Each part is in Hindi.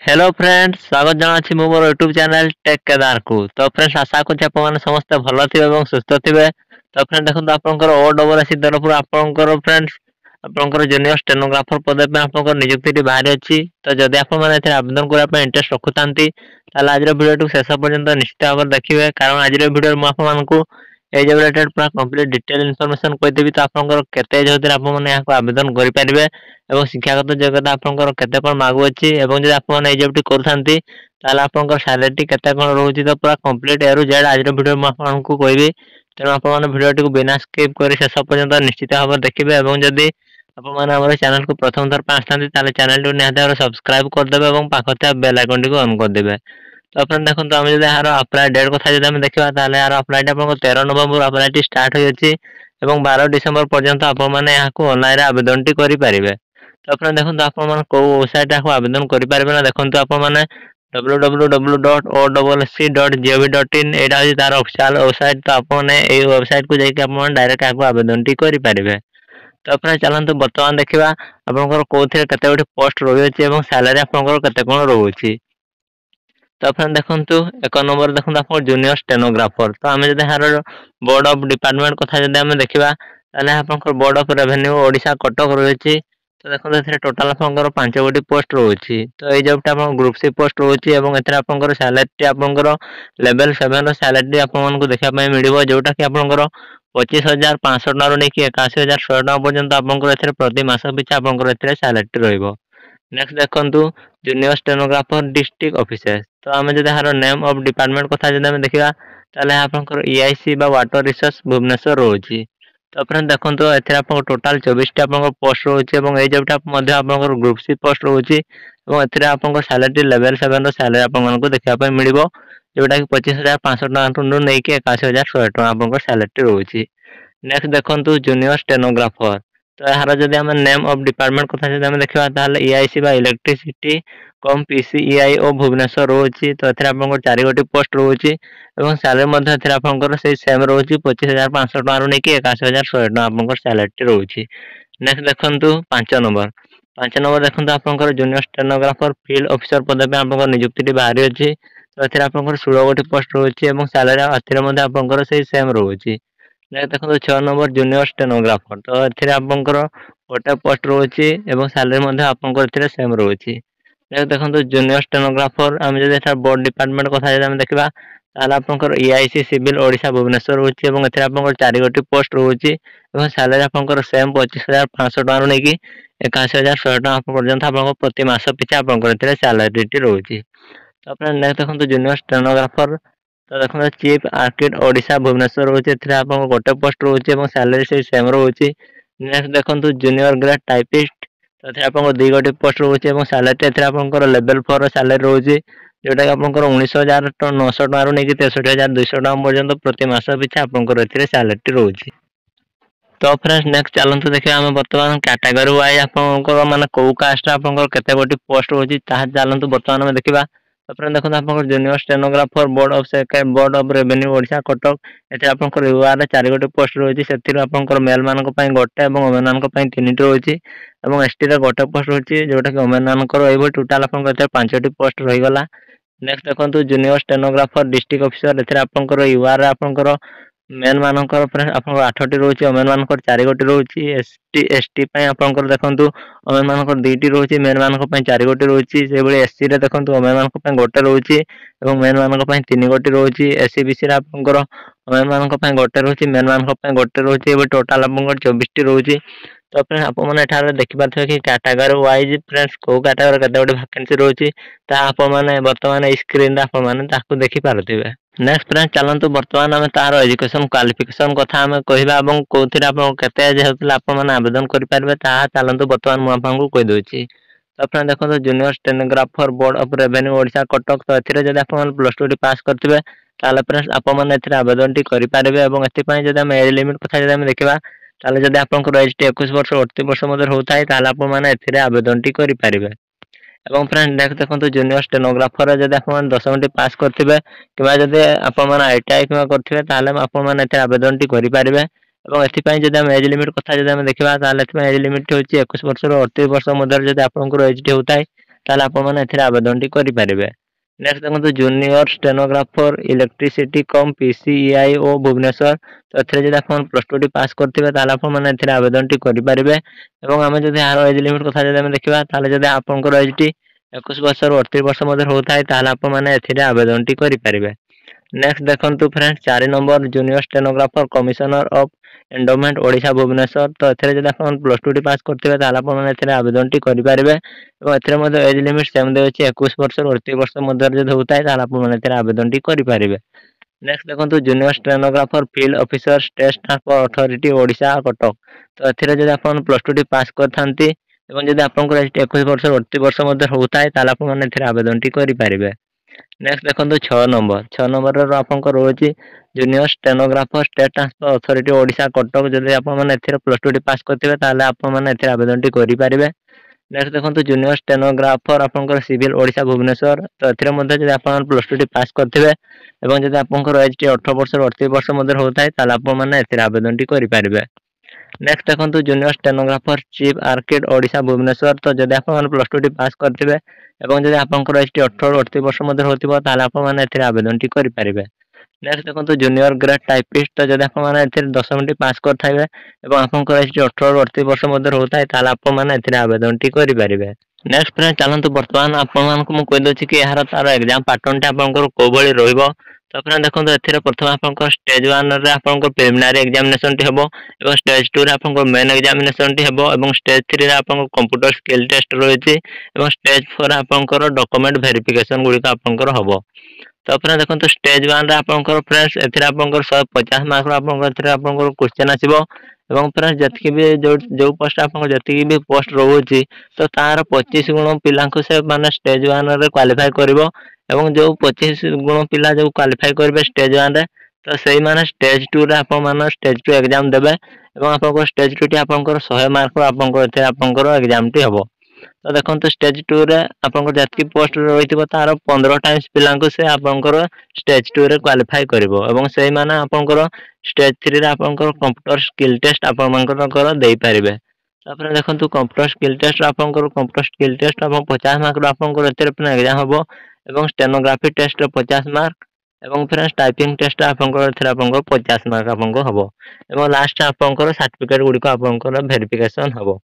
हेलो फ्रेंड्स स्वागत जनाछि मो मोर यूट्यूब चैनल टेक केदार को। तो फ्रेंड्स आशा करछि आपण माने समस्त भलो थिबे एवं सुस्थ थिबे। तो फ्रेंड देखंतु आपनकर ओ डबल एस तरफ आपनकर फ्रेंड्स आपनकर जूनियर स्टेनोग्राफर पद पे आपनकर नियुक्ति बाहर अछि। तो जदि आपण माने एथे आवेदन करा पे इंटरेस्ट रखुतांती ताले आज वीडियो शेष पर्यंत निश्चित भाव देखिबे, कारण आज वीडियो में आपण मानकू ए जे रिलेटेड पूरा कंप्लीट डिटेल इन्फॉर्मेशन कहि देबी। तो आपनकर केते एज होतिर आपण माने याको आवेदन करि परिबे एवं शिक्षागत योग्यता आपनकर केते कोन मागु अछि एवं जे आपण माने ए जॉब टी करथांती ताले आपनकर सैलरी केते कोन रहउछि। तो पूरा कंप्लीट ए रु जेड आज वीडियो में आपनकू कहबी। तेणु आपण माने वीडियो टी को बिना स्किप करि शेष पर्यंत निश्चित भाव देखिबे एवं जदि आपण माने हमर चैनल को प्रथम थर पे आस्थांती ताले चैनल टी निहाती भाव सब्सक्राइब कर देबे एवं पाखते बेल आइकन टी को ऑन कर देबे। तो फ्रेंड देखंतु हम जदि हारो अप्लाई डेट कथा जदि हम देखिबा ताले हारो अप्लाई टी आपन 13 नवंबर अप्लाई टी स्टार्ट होय अछि एवं 12 डिसेंबर पर्यंत आपण माने याको ऑनलाइन रे आवेदन टी करि परिबे। तो फ्रेंड देखंतु आपण माने को वेबसाइट को आवेदन करि परिबे ना देखंतु आपण माने www.osc.gov.in एटा अछि तार ऑफिशियल वेबसाइट। तो आपण माने ए वेबसाइट को जाई के आपण माने डायरेक्ट याको आवेदन टी करि परिबे। तो फ्रेंड चलंतु वर्तमान देखिबा आपनकर कोथिरे केते गोटी पोस्ट रहि अछि एवं सैलरी आपनकर केते कोन रहउछि। तो फ्रेंड देखंतु एक नंबर देखंतु आपण जूनियर स्टेनोग्राफर। तो हमें जदि हारो बोर्ड ऑफ डिपार्टमेंट कथा जदि हम देखिबा ताले आपनकर board of revenue Odisha Cuttack रहउछि। तो देखंतु एथरे टोटल आपनकर 5 गोटी पोस्ट रहउछि। तो ए जॉब टा आपण ग्रुप सी पोस्ट रहउछि एवं एथरे आपनकर सैलरी आपनकर लेवल 7 रो सैलरी आपण मानको देखा पय मिलिबो, जोटा कि आपनकर 25,500 टका रो नै कि 81,100 टका पर्यंत आपनकर एथरे प्रति मास पिछा आपनकर एथरे सैलरी रहइबो। नेक्स्ट देखंतु जूनियर स्टेनोग्राफर डिस्ट्रिक्ट ऑफिसर। तो आमे जदि हारो नेम ऑफ डिपार्टमेंट कथा जदि हम देखिबा ताले आपनकर ईआईसी बा वाटर रिसोर्स भुवनेश्वर रहउछि। तो फ्रेंड देखंतु एथरे आपन टोटल 24 टा आपनकर पोस्ट रहउछि एवं ए जॉब टा मध्ये आपनकर ग्रुप सी पोस्ट रहउछि एवं एथरे आपनकर सैलरी लेवल 7 रो सैलरी आपन मानको देखा पय मिलिबो, जोटा कि 25,500 टका नु नै कि 81,100 टका आपनकर सैलरी रहउछि। नेक्स्ट देखंतु जूनियर स्टेनोग्राफर। तो यार जदि हम नेम ऑफ डिपार्टमेंट कथा जदि हम देखिबा ताले ईआईसी बा इलेक्ट्रिसिटी कम पीसीईआई ओ भुवनेश्वर रहउछि। तो एथरे आपनकर 4 गोटी पोस्ट रहउछि एवं सैलरी मध्ये एथरे आपनकर से सेम रहउछि 25,500 टका रो नै कि 81,100 टका आपनकर सैलरी रहउछि। नेक्स्ट देखंतु 5 नंबर। 5 नंबर देखंतु आपनकर जूनियर स्टेनोग्राफर फील्ड ऑफिसर पद पे आपनकर नियुक्ति टी बाहरी अछि। तो एथरे आपनकर 16 गोटी पोस्ट रहउछि एवं सैलरी एथरे मध्ये आपनकर से सेम रहउछि। नेक्स्ट देखंतु 6 नंबर जूनियर स्टेनोग्राफर। तो एथरे आपनकर गोटे पोस्ट रहउछि एवं सैलरी मध्ये आपनकर एथरे सेम रहउछि। नेक्स्ट देखंतु जूनियर स्टेनोग्राफर हम जदि एथरे बोर्ड डिपार्टमेंट कथा जदि हम देखिबा ताले आपनकर ईआईसी सिविल ओडिशा भुवनेश्वर रहउछि एवं एथरे आपनकर 4 गोटी पोस्ट रहउछि एवं सैलरी आपनकर सेम 25,500 टका रो नै कि 81,100 टका पर्यंत आपनकर प्रति मास पिछा आपनकर एथरे सैलरी टी रहउछि। तो अपना नेक्स्ट देखंतु जूनियर स्टेनोग्राफर। तो देखंतु चीफ आर्किटेक्ट ओडिशा भुवनेश्वर रहउछि, एथरे आपन गोटे पोस्ट रहउछि एवं सैलरी से सेम रहउछि। नेक्स्ट देखंतु जूनियर ग्रेड टाइपिस्ट। तो एथरे आपन 2 गोटे पोस्ट रहउछि एवं सैलरी एथरे आपनकर लेवल 4 रो सैलरी रहउछि, जोटा कि आपनकर 19,900 टका रो नै कि 63,200 टका पर्यंत प्रति मास पिछा आपनकर एथरे सैलरी रहउछि। तो फ्रेंड्स नेक्स्ट चलंतु देखिबा हम वर्तमान कैटेगरी वाइज आपनकर माने को कास्ट आपनकर केते गोटी पोस्ट रहउछि ताहा चलंतु वर्तमान में देखिबा। तो फ्रेंड देखंतु आपनकर junior stenographer board of revenue Odisha Cuttack. एथे आपनकर यूआर 4 गोटी पोस्ट रहउछि, सेतिर आपनकर मेल मानक पय गोटे एवं वुमेन मानक पय 3 टी रहउछि एवं एसटी रे गोटे पोस्ट रहउछि, जोटा कि वुमेन मानकर एबो टोटल आपनकर एथे 5 टी पोस्ट रहि गला। नेक्स्ट देखंतु जूनियर स्टेनोग्राफर डिस्ट्रिक्ट ऑफिसर। एथे आपनकर यूआर आपनकर मेन मानकर फ्रेंड आपनकर 8 टी रहउछि, वुमेन मानकर 4 गोटी रहउछि। एसटी पय आपनकर देखंतु वुमेन मानकर 2 टी रहउछि, मेन मानकर पय 4 गोटी रहउछि। से बळे एससी रे देखंतु वुमेन मानकर पय गोटे रहउछि एवं मेन मानकर पय 3 गोटी रहउछि। एससीबीसी रे आपनकर वुमेन मानकर पय गोटे रहउछि, मेन मानकर पय गोटे रहउछि। एबे टोटल आपनकर 24 टी रहउछि। तो फ्रेंड आप माने एठारे देखि पाथबे कि कैटेगरी वाइज फ्रेंड्स को कैटेगरी केते गोटी वैकेंसी रहउछि ता आप माने वर्तमान स्क्रीन रे आप माने ताकू देखि पारथिबे। नेक्स्ट फ्रेंड चलंतु वर्तमान हम तार एजुकेशन क्वालिफिकेशन कथा हम कहिबा एवं कोथिरे आपन केते एज हेतुला आप माने आवेदन करि पारबे ता चलंतु वर्तमान मु आपनकू कहि दोछि। तो फ्रेंड देखंतु junior stenographer board of revenue Odisha Cuttack. तो एथिरे जदि आप माने +2 टी पास करथिबे ताले फ्रेंड्स आप माने एथिरे आवेदन टी करि पारबे एवं एथि पय जदि हम एज लिमिट कथा जदि हम देखिबा ताले जदि आपनकर एज टी 21 वर्ष 38 वर्ष मध्ये होताय ताले आप माने एथिरे आवेदन टी करि पारबे। एवं फ्रेंड नेक्स्ट देखंतु जूनियर स्टेनोग्राफर जदि आप माने 10 टी पास करथिबे किबा जदि आप माने आईटीआई किबा करथिबे ताले आप माने एथिरे आवेदन टी करि पारबे। एवं एथि पय जदि हम एज लिमिट कथा जदि हम देखिबा ताले एथि एज लिमिट होछि 21 वर्ष रो 38 वर्ष मध्ये जदि आपनकर एज टी होताय ताले आपण माने एथिरे आवेदनटी करि पारिबे। नेक्स्ट देखंतु जूनियर स्टेनोग्राफर इलेक्ट्रिसिटी कम पीसीईआईओ भुवनेश्वर तो एथिरे जदि आपण +2 टी पास करथिबे ताले आपण माने एथिरे आवेदनटी करि पारिबे। एवं आमे जदि यार एज लिमिट कथा जदि आमे देखिबा ताले जदि आपनकर एज टी 21 वर्ष रु 38 वर्ष मध्ये होताय ताले आपण माने एथिरे आवेदनटी करि पारिबे। नेक्स्ट देखंतु friends 4 number junior stenographer commissioner of endowment Odisha Bhubaneswar तो एथिरे जदि आपण +2 टी पास करथिबे ताले आपण माने एथिरे आवेदनटी करि पारिबे। एवं एथिरे मध्ये एज लिमिट सेम देउछि 21 वर्ष रु 38 वर्ष मध्ये जदि होताय ताले आपण माने एथिरे आवेदनटी करि पारिबे। नेक्स्ट देखंतु junior stenographer field officer state transport authority Odisha Cuttack तो एथिरे जदि आपण +2 टी पास करथांती एवं जदि आपनकर एज 21 वर्ष 38 वर्ष मध्ये होताय ताले आपण माने एथिरे आवेदनटी करि पारिबे। नेक्स्ट देखंतु 6 नंबर रो आपनकर रोछि junior stenographer state transport authority Odisha Cuttack जदि आपण माने एथिरे +2 टी पास करथिबे ताले आपण माने एथिरे आवेदनटी करि पारिबे। नेक्स्ट देखंतु जूनियर स्टेनोग्राफर आपनकर सिविल ओडिशा भुवनेश्वर तो एथिरे मध्ये जदि आपण +2 टी पास करथिबे एवं जदि आपनकर एज टी 18 वर्ष 38 वर्ष मध्ये होताय ताले आपण माने एथिरे आवेदनटी करि पारिबे। नेक्स्ट देखंतु junior stenographer chief architect Odisha Bhubaneswar तो जदि आपण +2 टी पास करथिबे एवं जदि आपनकर एज टी 18 रु 38 वर्ष मध्ये होतिबो ताले आपण माने एथिरे आवेदनटी करि पारिबे। नेक्स्ट देखंतु जूनियर ग्रेड टाइपिस्ट तो जदि आपण माने एथिरे 10 टी पास करथाइबे एवं आपनकर एज टी 18 रु 38 वर्ष मध्ये होताय ताले आपण माने एथिरे आवेदनटी करि पारिबे। नेक्स्ट फ्रेंड चलंतु वर्तमान आपण मानकु मु कहि दोछि कि यार तार एग्जाम पैटर्न टा आपनकर को भली रहिबो तो फ्रेंड देखंतु एथिरे प्रथम आपनकर स्टेज 1 रे आपनकर प्रिलिमिनरी एग्जामिनेशन टी हेबो एवं स्टेज 2 रे आपनकर मेन एग्जामिनेशन टी हेबो एवं स्टेज 3 रे आपनकर कंप्यूटर स्किल टेस्ट रहिछि एवं स्टेज 4 आपनकर डॉक्यूमेंट वेरिफिकेशन गुडी का आपनकर हबो। तो फ्रेंड देखंतु स्टेज 1 रे आपनकर फ्रेंड्स एथिरे आपनकर 150 मार्क रो आपनकर एथिरे आपनकर क्वेश्चन आसीबो एवं फ्रेंड्स जति भी जो पोस्ट आपनकर जति भी पोस्ट रहउछि तो तार 25 गुण पिलांको से माने स्टेज 1 रे क्वालीफाई करबो एवं जो 25 गुण पिला जो क्वालीफाई करबे स्टेज 1 रे तो सेही माने स्टेज 2 रे आपन माने स्टेज 2 एग्जाम देबे एवं आपनकर स्टेज 2 टी आपनकर 100 मार्क रो आपनकर एथे आपनकर एग्जाम टी हबो। तो देखंतु स्टेज 2 रे आपनकर जति पोस्ट रहितबो तार 15 टाइम्स पिलांको से आपनकर स्टेज 2 रे क्वालीफाई करबो एवं सेही माने आपनकर स्टेज 3 रे आपनकर कंप्यूटर स्किल टेस्ट आपन मानकर देई परिबे। तापर देखंतु कंप्यूटर स्किल टेस्ट आपनकर कंप्यूटर स्किल टेस्ट आपन 50 मार्क रो आपनकर एथे पे एग्जाम हबो एवं स्टेनोग्राफी टेस्ट 50 मार्क एवं फ्रेंड्स टाइपिंग टेस्ट आपनकर एथे आपनकर 50 मार्क आपनकर हबो एवं लास्ट आपनकर सर्टिफिकेट गुडी को आपनकर वेरिफिकेशन हबो।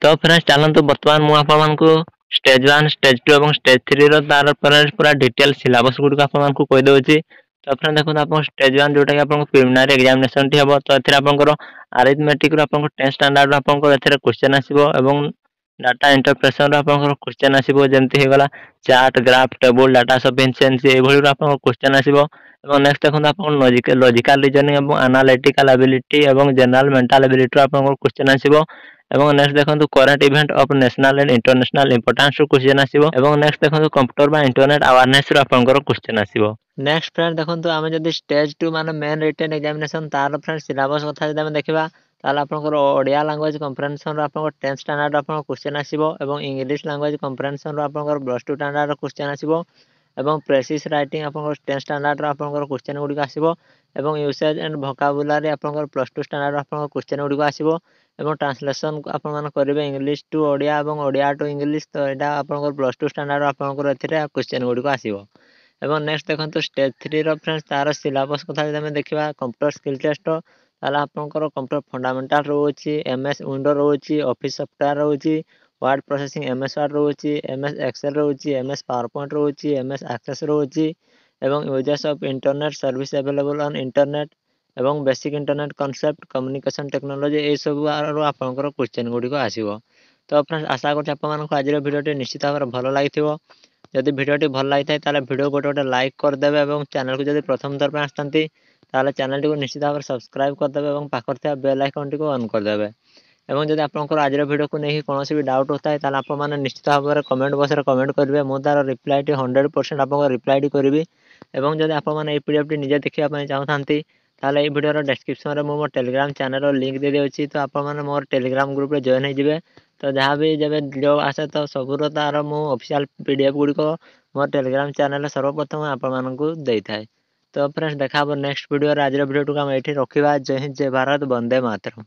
तो फ्रेंड्स चलंतु वर्तमान मु आपन मानकु स्टेज 1 स्टेज 2 एवं स्टेज 3 रो तार पूरा डिटेल सिलेबस गुडी को आपन मानकु कहि दोछि। तो फ्रेंड देखो आपन स्टेज 1 जोटा कि आपन प्रिलिमिनरी एग्जामिनेशन टी हबो तो एथिरे आपनकर अरिथमेटिक रो आपन 10 स्टैंडर्ड रो आपनकर एथिरे क्वेश्चन आसीबो एवं डाटा इंटरप्रेशन रो आपनकर क्वेश्चन आसीबो जेंति हे गला chart graph table data sufficiency ए भली रो आपन क्वेश्चन आसीबो एवं नेक्स्ट देखो आपन लॉजिकल रीजनिंग एवं एनालिटिकल एबिलिटी एवं जनरल मेंटल एबिलिटी रो आपन क्वेश्चन आसीबो एवं नेक्स्ट देखंतु current event of national and international importance रो क्वेश्चन आसीबो एवं नेक्स्ट देखंतु कंप्यूटर बा इंटरनेट अवेयरनेस रो आपनकर क्वेश्चन आसीबो। नेक्स्ट फ्रेंड देखंतु आमे जदी स्टेज 2 माने मेन रिटन एग्जामिनेशन तार फ्रेंड सिलेबस कथा जदी आमे देखिबा ताला आपनकर ओडिया लैंग्वेज कंप्रेहेंशन रो आपनकर 10th स्टैंडर्ड आपन क्वेश्चन आसीबो एवं इंग्लिश लैंग्वेज कंप्रेहेंशन रो आपनकर प्लस 2 स्टैंडर्ड रो क्वेश्चन आसीबो एवं प्रेसिस राइटिंग आपनकर 10th स्टैंडर्ड रो आपनकर क्वेश्चन गुडी आसीबो एवं यूसेज एंड वोकैबुलरी आपनकर प्लस 2 स्टैंडर्ड रो आपनकर क्वेश्चन गुडी आसीबो एवं ट्रांसलेशन आपन मान करिवे इंग्लिश टू ओडिया एवं ओडिया टू इंग्लिश तो एटा आपनकर प्लस 2 स्टैंडर्ड आपनकर एथिरे क्वेश्चन गुडी आसीबो एवं नेक्स्ट देखंतु स्टेज 3 रो फ्रेंड्स तार सिलेबस कथा जदी हम देखिबा कंप्यूटर स्किल टेस्ट ताला आपनकर कंप्यूटर फंडामेंटल रोची एमएस विंडो रोची ऑफिस सॉफ्टवेयर रोची वर्ड प्रोसेसिंग एमएस वर्ड रोची एमएस एक्सेल रोची एमएस पावर पॉइंट रोची एमएस एक्सेस रोची एवं users of internet service available on internet एवं basic internet concept communication technology ए सब आपनकर क्वेश्चन गुडी को आसीबो। तो फ्रेंड्स आशा करछ आपन मानको आज वीडियोटी निश्चित भाव भलो लागिथिबो जदि वीडियोटी भल लागिथाय ताले वीडियो गोटे लाइक कर देबे एवं चैनल को जदि प्रथम थर पे आस्तंती ताले चैनल को निश्चित भाव सब्सक्राइब कर देबे एवं पाखर थिया बेल आइकन टी को ऑन कर देबे एवं जदि आपनकर आज वीडियो को नहीं कोनोसी भी डाउट होता है ताले आपन माने निश्चित भाव कमेंट बॉक्स रे कमेंट करबे मु तार रिप्लाई टी 100% आपन रिप्लाई टी करबी एवं जदि आपन माने ए पीडीएफ टी निजे देखिया पय चाहथांती ताले ए वीडियो रो डिस्क्रिप्शन रे मो टेलीग्राम चैनल रो लिंक दे देउची तो आपन माने मोर टेलीग्राम ग्रुप रे जॉइन हे जिवे तो जहाँ भी जब वीडियो आसे तो सबुर तार मु ऑफिशियल पीडीएफ गुडी को मोर टेलीग्राम चैनल सर्वप्रथम आपन मानकु देई थाए। तो फ्रेंड्स देखा नेक्स्ट वीडियो रे आज वीडियो टू हम एठी रखिबा। जय हिंद जय भारत वंदे मातरम।